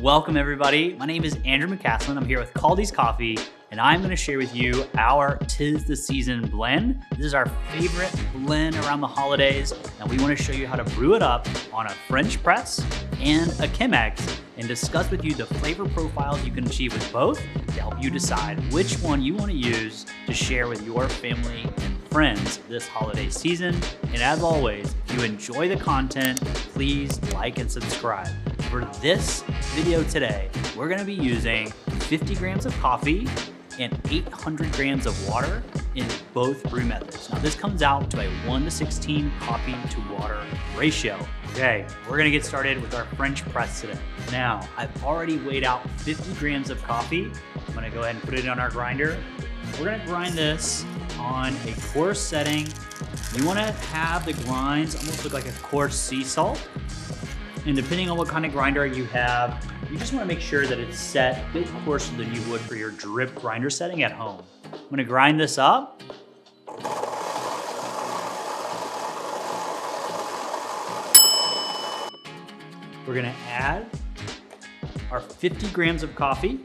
Welcome everybody. My name is Andrew McCaslin. I'm here with Caldy's Coffee, and I'm going to share with you our Tis the Season blend. This is our favorite blend around the holidays, and we want to show you how to brew it up on a French press and a Chemex, and discuss with you the flavor profiles you can achieve with both to help you decide which one you want to use to share with your family and friends this holiday season. And as always, if you enjoy the content, please like and subscribe. For this video today, we're going to be using 50 grams of coffee and 800 grams of water in both brew methods. Now this comes out to a 1:16 coffee to water ratio. Okay, we're gonna get started with our French press today. Now, I've already weighed out 50 grams of coffee. I'm gonna go ahead and put it on our grinder. We're gonna grind this on a coarse setting. You wanna have the grinds almost look like a coarse sea salt. And depending on what kind of grinder you have, you just want to make sure that it's set a bit coarser than you would for your drip grinder setting at home. I'm going to grind this up. We're going to add our 50 grams of coffee.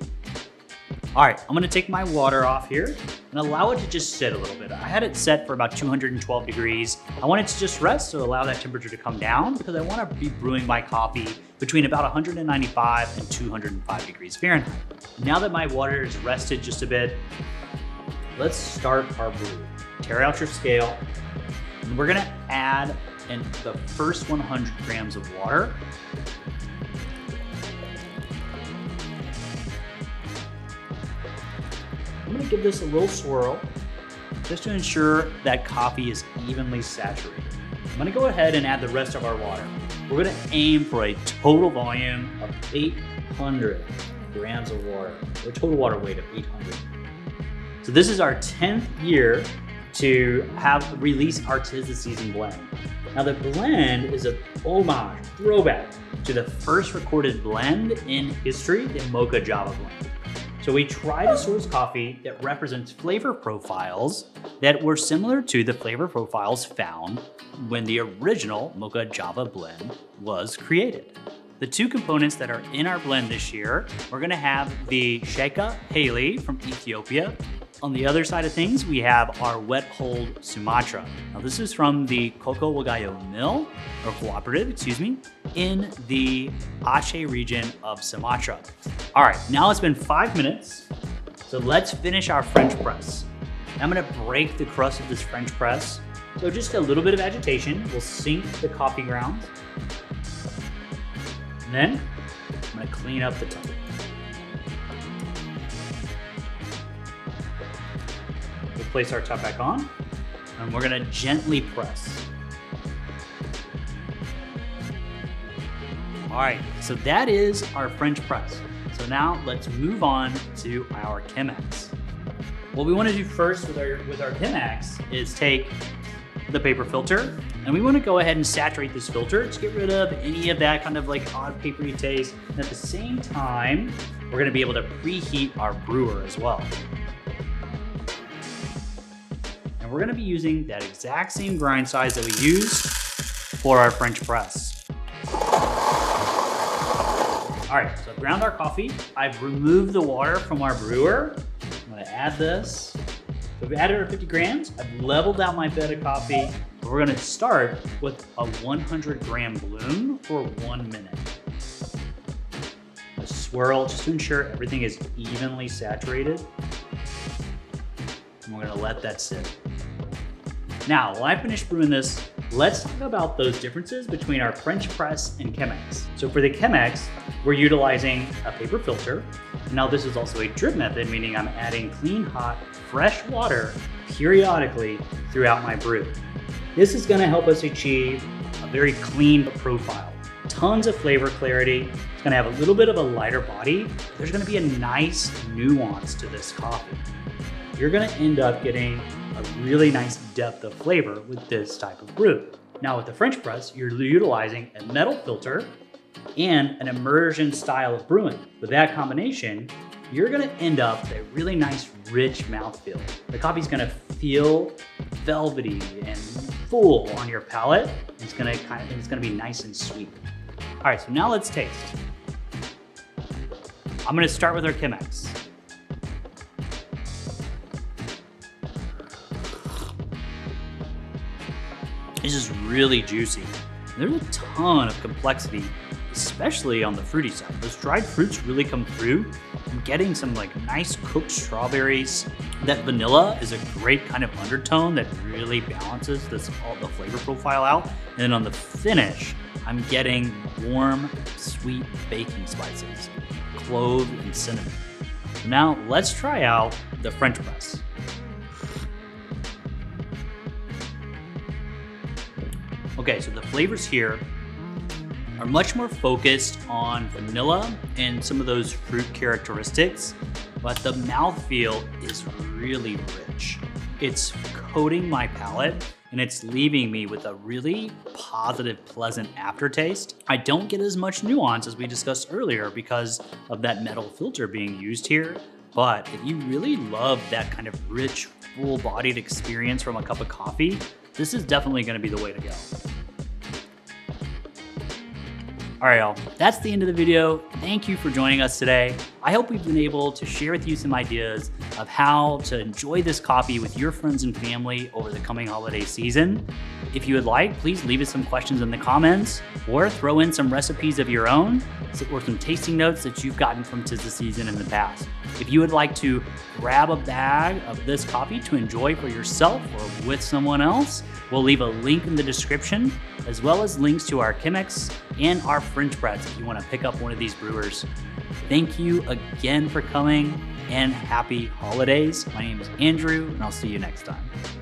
All right, I'm going to take my water off here and allow it to just sit a little bit. I had it set for about 212 degrees. I want it to just rest, so allow that temperature to come down because I want to be brewing my coffee between about 195 and 205 degrees Fahrenheit. Now that my water is rested just a bit, let's start our brew. Tear out your scale, and we're gonna add in the first 100 grams of water. I'm gonna give this a little swirl just to ensure that coffee is evenly saturated. I'm gonna go ahead and add the rest of our water. We're gonna aim for a total volume of 800 grams of water, or a total water weight of 800. So this is our 10th year to have released our Tis the Season blend. Now the blend is a homage, throwback to the first recorded blend in history, the Mocha Java blend. So we try to source coffee that represents flavor profiles that were similar to the flavor profiles found when the original Mocha Java blend was created. The two components that are in our blend this year, we're gonna have the Sheka Haley from Ethiopia. On the other side of things, we have our Wet Hold Sumatra. Now this is from the Coco Wagayo Mill, or cooperative, excuse me, in the Aceh region of Sumatra. All right, now it's been 5 minutes, so let's finish our French press. I'm gonna break the crust of this French press. So just a little bit of agitation will sink the coffee grounds. And then I'm gonna clean up the top. We'll place our top back on, and we're gonna gently press. All right, so that is our French press. So now let's move on to our Chemex. What we wanna do first with our Chemex is take the paper filter, and we wanna go ahead and saturate this filter to get rid of any of that kind of like odd papery taste. And at the same time, we're gonna be able to preheat our brewer as well. And we're gonna be using that exact same grind size that we used for our French press. All right, so I've ground our coffee. I've removed the water from our brewer. I'm gonna add this. So we've added our 50 grams. I've leveled out my bed of coffee. We're gonna start with a 100 gram bloom for 1 minute. A swirl just to ensure everything is evenly saturated. And we're gonna let that sit. Now, while I finish brewing this, let's talk about those differences between our French press and Chemex. So for the Chemex, we're utilizing a paper filter. Now this is also a drip method, meaning I'm adding clean, hot, fresh water periodically throughout my brew. This is gonna help us achieve a very clean profile. Tons of flavor clarity. It's gonna have a little bit of a lighter body. There's gonna be a nice nuance to this coffee. You're gonna end up getting a really nice depth of flavor with this type of brew. Now with the French press, you're utilizing a metal filter and an immersion style of brewing. With that combination, you're gonna end up with a really nice, rich mouthfeel. The coffee's gonna feel velvety and full on your palate. It's gonna be nice and sweet. All right, so now let's taste. I'm gonna start with our Chemex. This is really juicy. There's a ton of complexity, especially on the fruity side. Those dried fruits really come through. I'm getting some like nice cooked strawberries. That vanilla is a great kind of undertone that really balances the flavor profile out. And then on the finish, I'm getting warm, sweet baking spices, clove and cinnamon. Now let's try out the French press. Okay, so the flavors here are much more focused on vanilla and some of those fruit characteristics, but the mouthfeel is really rich. It's coating my palate and it's leaving me with a really positive, pleasant aftertaste. I don't get as much nuance as we discussed earlier because of that metal filter being used here, but if you really love that kind of rich, full-bodied experience from a cup of coffee, this is definitely gonna be the way to go. All right, y'all, that's the end of the video. Thank you for joining us today. I hope we've been able to share with you some ideas of how to enjoy this coffee with your friends and family over the coming holiday season. If you would like, please leave us some questions in the comments or throw in some recipes of your own or some tasting notes that you've gotten from 'Tis the Season in the past. If you would like to grab a bag of this coffee to enjoy for yourself or with someone else, we'll leave a link in the description, as well as links to our Chemex and our French press if you want to pick up one of these brewers. Thank you again for coming and happy holidays. My name is Andrew, and I'll see you next time.